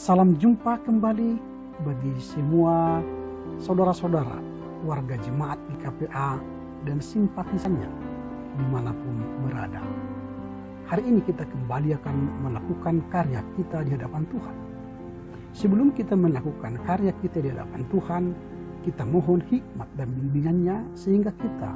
Salam jumpa kembali bagi semua saudara-saudara, warga jemaat IKPA dan simpatisannya dimanapun berada. Hari ini kita kembali akan melakukan karya kita di hadapan Tuhan. Sebelum kita melakukan karya kita di hadapan Tuhan, kita mohon hikmat dan bimbingannya sehingga kita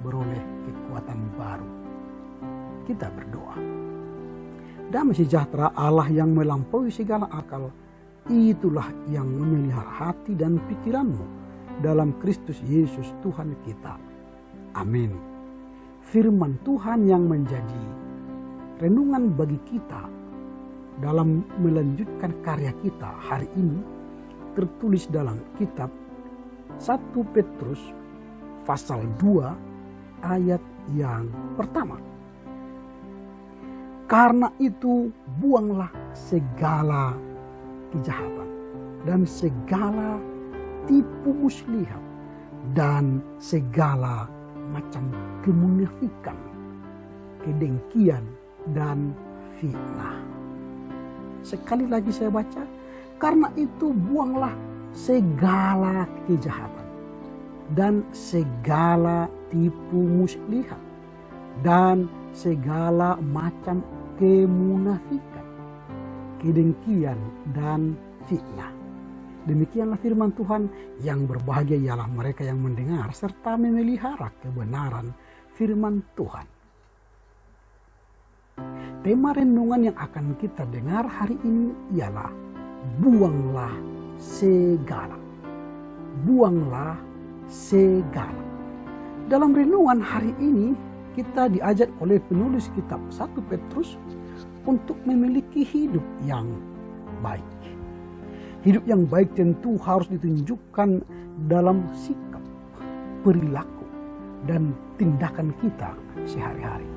beroleh kekuatan baru. Kita berdoa. Damai sejahtera Allah yang melampaui segala akal, itulah yang memelihara hati dan pikiranmu dalam Kristus Yesus Tuhan kita. Amin. Firman Tuhan yang menjadi renungan bagi kita dalam melanjutkan karya kita hari ini tertulis dalam kitab 1 Petrus pasal 2 ayat yang pertama. Karena itu buanglah segala kejahatan dan segala tipu muslihat dan segala macam kemunafikan, kedengkian dan fitnah. Sekali lagi saya baca, karena itu buanglah segala kejahatan dan segala tipu muslihat dan segala macam kemunafikan, kedengkian dan fitnah. Demikianlah firman Tuhan. Yang berbahagia ialah mereka yang mendengar serta memelihara kebenaran firman Tuhan. Tema renungan yang akan kita dengar hari ini ialah buanglah segala. Buanglah segala. Dalam renungan hari ini kita diajak oleh penulis kitab 1 Petrus untuk memiliki hidup yang baik. Hidup yang baik tentu harus ditunjukkan dalam sikap, perilaku, dan tindakan kita sehari-hari.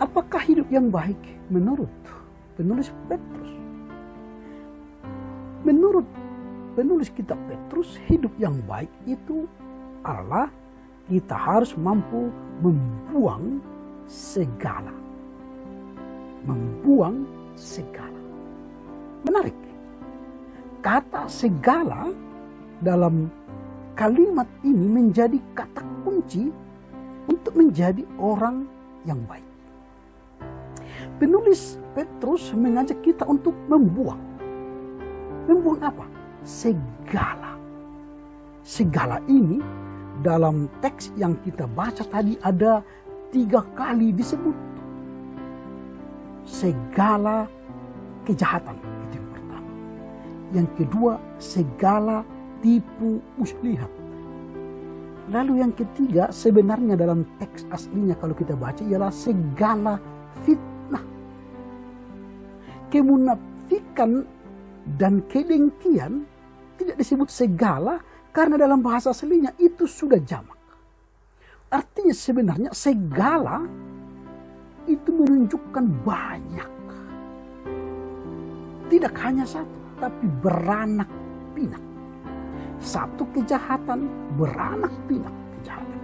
Apakah hidup yang baik menurut penulis Petrus? Menurut penulis kitab Petrus, hidup yang baik itu adalah kita harus mampu membuang segala. Membuang segala. Menarik. Kata segala dalam kalimat ini menjadi kata kunci untuk menjadi orang yang baik. Penulis Petrus mengajak kita untuk membuang. Membuang apa? Segala. Segala ini dalam teks yang kita baca tadi ada 3 kali disebut. Segala kejahatan, itu yang pertama. Yang kedua, segala tipu muslihat. Lalu yang ketiga, sebenarnya dalam teks aslinya kalau kita baca ialah segala fitnah. Kemunafikan dan kedengkian tidak disebut segala, karena dalam bahasa aslinya itu sudah jamak. Artinya sebenarnya segala itu menunjukkan banyak. Tidak hanya satu, tapi beranak pinak. Satu kejahatan beranak pinak kejahatan.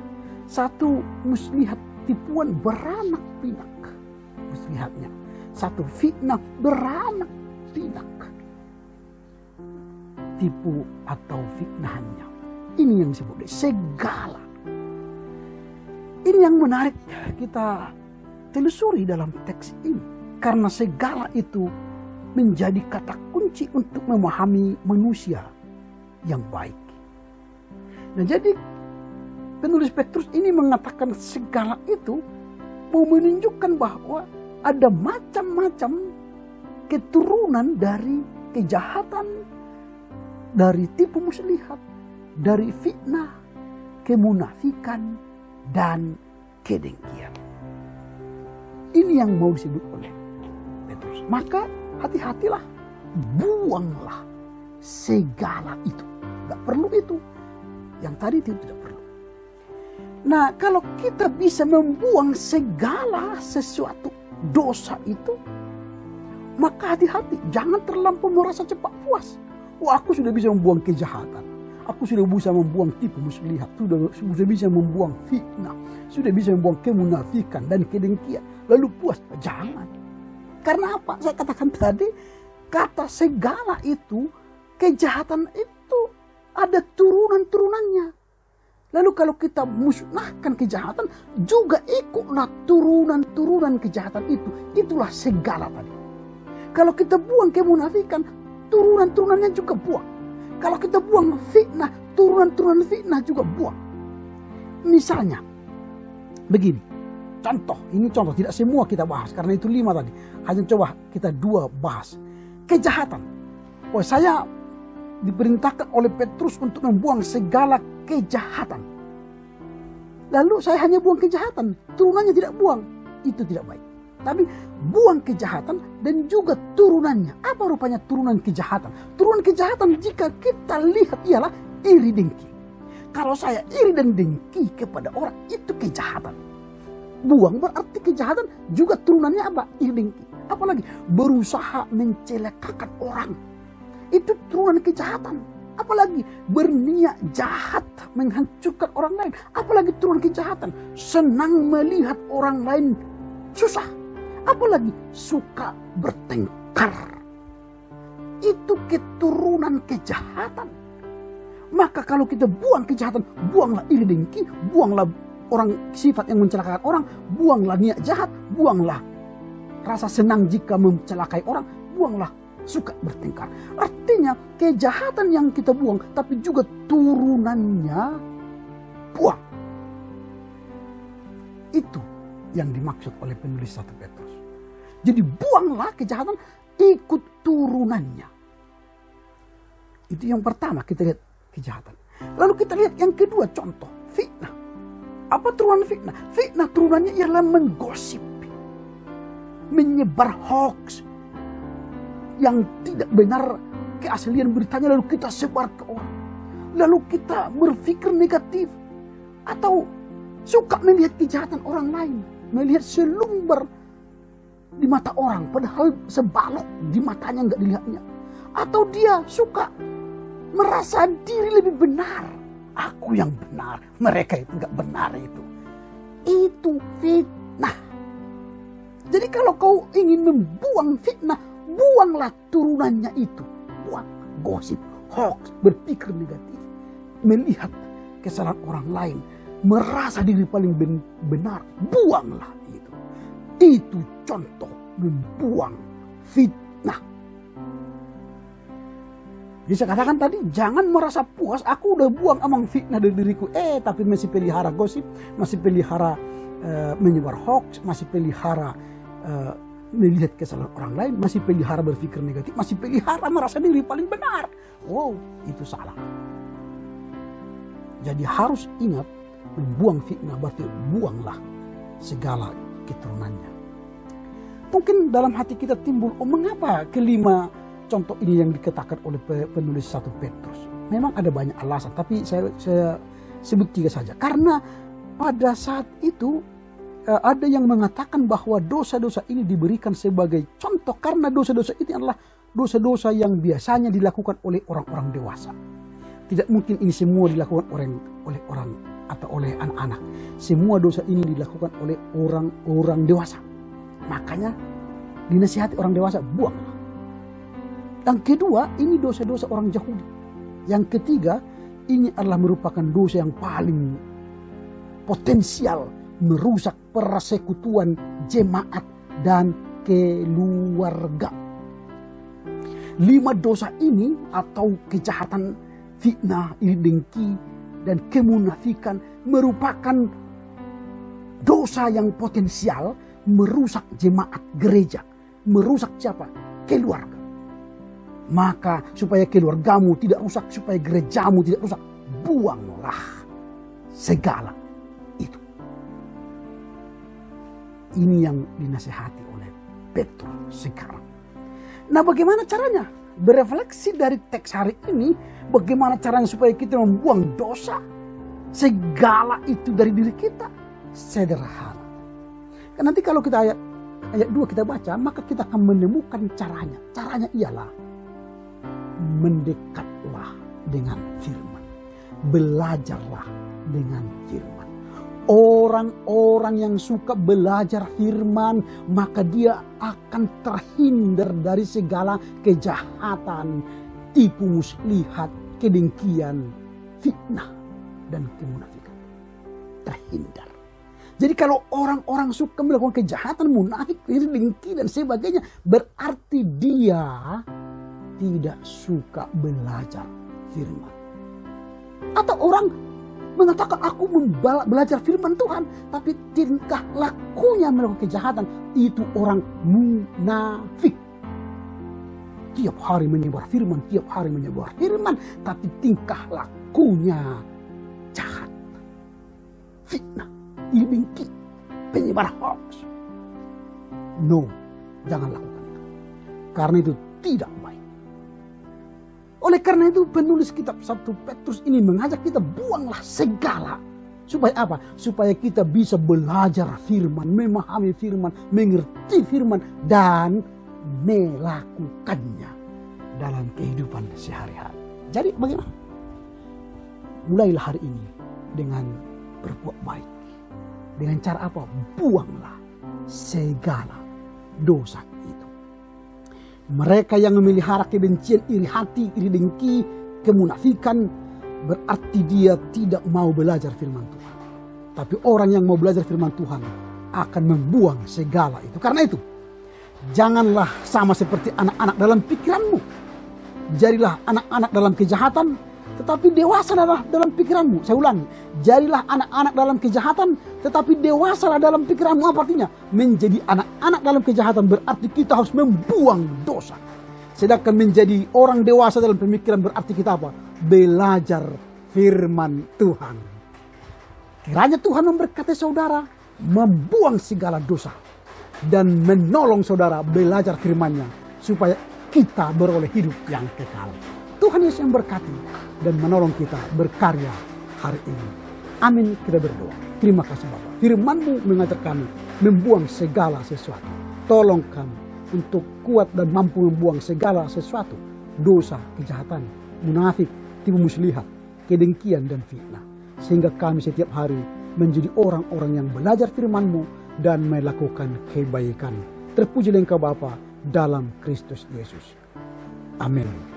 Satu muslihat tipuan beranak pinak muslihatnya. Satu fitnah beranak pinak tipu atau fitnahnya. Ini yang disebut segala. Ini yang menarik kita telusuri dalam teks ini. Karena segala itu menjadi kata kunci untuk memahami manusia yang baik. Nah, jadi penulis Petrus ini mengatakan segala itu mau menunjukkan bahwa ada macam-macam keturunan dari kejahatan, dari tipu muslihat, dari fitnah, kemunafikan, dan kedengkian. Ini yang mau disebut oleh Petrus. Maka hati-hatilah, buanglah segala itu. Tidak perlu itu. Yang tadi itu tidak perlu. Nah, kalau kita bisa membuang segala sesuatu dosa itu, maka hati-hati, jangan terlampau merasa cepat puas. Wah, aku sudah bisa membuang kejahatan. Aku sudah bisa membuang tipu muslihat. Sudah bisa membuang fitnah. Sudah bisa membuang kemunafikan dan kedengkian. Lalu puas. Jangan. Karena apa? Saya katakan tadi, kata segala itu, kejahatan itu ada turunan-turunannya. Lalu kalau kita musnahkan kejahatan, juga ikutlah turunan-turunan kejahatan itu. Itulah segala tadi. Kalau kita buang kemunafikan, turunan-turunannya juga buang. Kalau kita buang fitnah, turunan-turunan fitnah juga buang. Misalnya, begini. Contoh, ini contoh, tidak semua kita bahas. Karena itu 5 tadi. Hanya coba kita 2 bahas. Kejahatan. Oh, saya diperintahkan oleh Petrus untuk membuang segala kejahatan. Lalu saya hanya buang kejahatan. Turunannya tidak buang. Itu tidak baik. Tapi buang kejahatan dan juga turunannya. Apa rupanya turunan kejahatan? Turunan kejahatan jika kita lihat ialah iri dengki. Kalau saya iri dan dengki kepada orang, itu kejahatan. Buang berarti kejahatan juga turunannya apa? Iri dengki. Apalagi berusaha mencelakakan orang. Itu turunan kejahatan. Apalagi berniat jahat menghancurkan orang lain. Apalagi turunan kejahatan. Senang melihat orang lain susah. Apalagi suka bertengkar. Itu keturunan kejahatan. Maka kalau kita buang kejahatan, buanglah iri dengki, buanglah orang sifat yang mencelakakan orang, buanglah niat jahat, buanglah rasa senang jika mencelakai orang, buanglah suka bertengkar. Artinya kejahatan yang kita buang, tapi juga turunannya buang. Itu yang dimaksud oleh penulis 1 Petrus. Jadi buanglah kejahatan, ikut turunannya. Itu yang pertama, kita lihat kejahatan. Lalu kita lihat yang kedua, contoh fitnah. Apa turunan fitnah? Fitnah turunannya ialah menggosip, menyebar hoax yang tidak benar keaslian beritanya, lalu kita sebar ke orang. Lalu kita berpikir negatif atau suka melihat kejahatan orang lain, melihat selumbar di mata orang padahal sebalok di matanya nggak dilihatnya. Atau dia suka merasa diri lebih benar. Aku yang benar, mereka itu nggak benar itu. Itu fitnah. Jadi kalau kau ingin membuang fitnah, buanglah turunannya itu. Buang gosip, hoax, berpikir negatif, melihat kesalahan orang lain, merasa diri paling benar, buanglah itu. Itu contoh membuang fitnah. Jadi saya katakan tadi, jangan merasa puas, aku udah buang amang fitnah dari diriku. Tapi masih pelihara gosip, masih pelihara menyebar hoax, masih pelihara melihat kesalahan orang lain, masih pelihara berpikir negatif, masih pelihara merasa diri paling benar. Wow, itu salah. Jadi harus ingat, membuang fitnah berarti buanglah segala keturunannya. Mungkin dalam hati kita timbul, mengapa kelima contoh ini yang dikatakan oleh penulis 1 Petrus? Memang ada banyak alasan, tapi saya sebut 3 saja. Karena pada saat itu ada yang mengatakan bahwa dosa-dosa ini diberikan sebagai contoh, karena dosa-dosa ini adalah dosa-dosa yang biasanya dilakukan oleh orang-orang dewasa. Tidak mungkin ini semua dilakukan oleh orang atau oleh anak-anak. Semua dosa ini dilakukan oleh orang-orang dewasa. Makanya dinasihati orang dewasa, buanglah. Yang kedua, ini dosa-dosa orang Yahudi. Yang ketiga, ini adalah merupakan dosa yang paling potensial merusak persekutuan jemaat dan keluarga. 5 dosa ini atau kejahatan, fitnah, iri dengki, dan kemunafikan merupakan dosa yang potensial merusak jemaat gereja. Merusak siapa? Keluarga. Maka supaya keluargamu tidak rusak, supaya gerejamu tidak rusak, buanglah segala itu. Ini yang dinasihati oleh Petrus sekarang. Nah, bagaimana caranya? Berefleksi dari teks hari ini, bagaimana caranya supaya kita membuang dosa segala itu dari diri kita? Sederhana. Karena nanti kalau kita ayat 2 kita baca, maka kita akan menemukan caranya. Caranya ialah mendekatlah dengan firman. Belajarlah dengan firman. Orang-orang yang suka belajar firman, maka dia akan terhindar dari segala kejahatan, tipu muslihat, kedengkian, fitnah, dan kemunafikan. Terhindar. Jadi kalau orang-orang suka melakukan kejahatan, munafik, iri, dengki, dan sebagainya, berarti dia tidak suka belajar firman. Atau orang mengatakan aku belajar firman Tuhan, tapi tingkah lakunya melakukan kejahatan, itu orang munafik. Tiap hari menyebar firman, tapi tingkah lakunya jahat. Fitnah, iri dengki, penyebar hoax. No, jangan lakukan itu. Karena itu tidak baik. Oleh karena itu penulis kitab 1 Petrus ini mengajak kita buanglah segala. Supaya apa? Supaya kita bisa belajar firman, memahami firman, mengerti firman, dan melakukannya dalam kehidupan sehari-hari. Jadi bagaimana? Mulailah hari ini dengan berbuat baik. Dengan cara apa? Buanglah segala dosa itu. Mereka yang memelihara kebencian, iri hati, iri dengki, kemunafikan, berarti dia tidak mau belajar firman Tuhan. Tapi orang yang mau belajar firman Tuhan akan membuang segala itu. Karena itu, janganlah sama seperti anak-anak dalam pikiranmu. Jadilah anak-anak dalam kejahatan, tetapi dewasa dalam pikiranmu. Saya ulangi, jadilah anak-anak dalam kejahatan, tetapi dewasalah dalam pikiranmu. Apa artinya? Menjadi anak-anak dalam kejahatan berarti kita harus membuang dosa. Sedangkan menjadi orang dewasa dalam pemikiran berarti kita apa? Belajar firman Tuhan. Kiranya Tuhan memberkati saudara, membuang segala dosa, dan menolong saudara belajar firman-Nya, supaya kita beroleh hidup yang kekal. Tuhan Yesus yang berkati dan menolong kita berkarya hari ini. Amin, kita berdoa. Terima kasih Bapa. Firman-Mu mengajar kami membuang segala sesuatu. Tolong kami untuk kuat dan mampu membuang segala sesuatu. Dosa, kejahatan, munafik, tipu muslihat, kedengkian dan fitnah. Sehingga kami setiap hari menjadi orang-orang yang belajar firman-Mu dan melakukan kebaikan. Terpujilah Engkau Bapa dalam Kristus Yesus. Amin.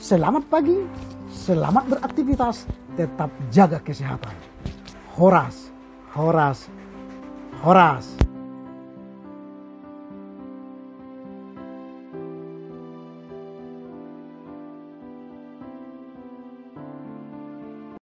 Selamat pagi, selamat beraktivitas, tetap jaga kesehatan. Horas, horas, horas.